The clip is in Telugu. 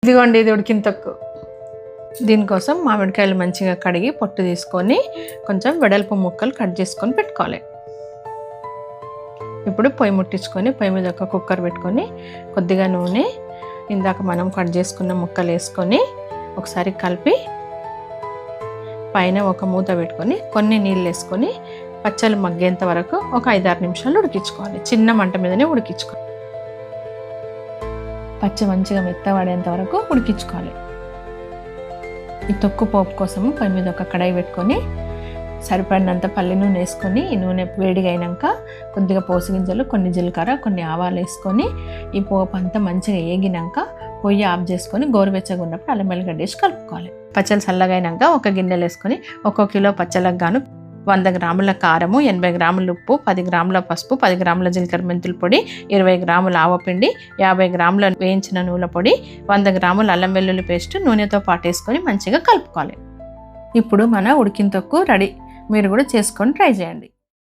ఇదిగోండి, ఇది ఉడికిన తొక్కు. దీనికోసం మామిడికాయలు మంచిగా కడిగి పొట్టు తీసుకొని కొంచెం వెడల్పు ముక్కలు కట్ చేసుకొని పెట్టుకోవాలి. ఇప్పుడు పొయ్యి ముట్టించుకొని పొయ్యి మీద ఒక కుక్కర్ పెట్టుకొని కొద్దిగా నూనె, ఇందాక మనం కట్ చేసుకున్న ముక్కలు వేసుకొని ఒకసారి కలిపి పైన ఒక మూత పెట్టుకొని కొన్ని నీళ్ళు వేసుకొని పచ్చళ్ళు మగ్గేంత వరకు ఒక 5-6 నిమిషాలు ఉడికించుకోవాలి. చిన్న మంట మీదనే ఉడికించుకోవాలి. పచ్చి మంచిగా మెత్తబడేంత వరకు ఉడికించుకోవాలి. ఈ తొక్కు పోపు కోసము పొయ్యి మీద ఒక కడాయి పెట్టుకొని సరిపడినంత పల్లి నూనె వేసుకొని ఈ నూనె వేడిగా అయినాక కొద్దిగా పోసి గింజలు, కొన్ని జీలకర్ర, కొన్ని ఆవాలు వేసుకొని ఈ పోపు అంతా మంచిగా వేగినాక పొయ్యి ఆఫ్ చేసుకొని గోరువెచ్చగా ఉన్నప్పుడు అల్లం వెల్లిగడ్డ వేసి కలుపుకోవాలి. పచ్చళ్ళు చల్లగా అయినాక ఒక గిన్నెలు వేసుకొని 1 కిలో పచ్చళ్ళకు గాను 100 గ్రాముల కారము, 80 గ్రాముల ఉప్పు, 10 గ్రాముల పసుపు, 10 గ్రాముల జీలకర్ర మెంతుల పొడి, 20 గ్రాముల ఆవపిండి, 50 గ్రాముల వేయించిన నూనె పొడి, 100 గ్రాముల అల్లం వెల్లుల్లి పేస్ట్ నూనెతో పాటు వేసుకొని మంచిగా కలుపుకోవాలి. ఇప్పుడు మన ఉడికిన తొక్కు రెడీ. మీరు కూడా చేసుకొని ట్రై చేయండి.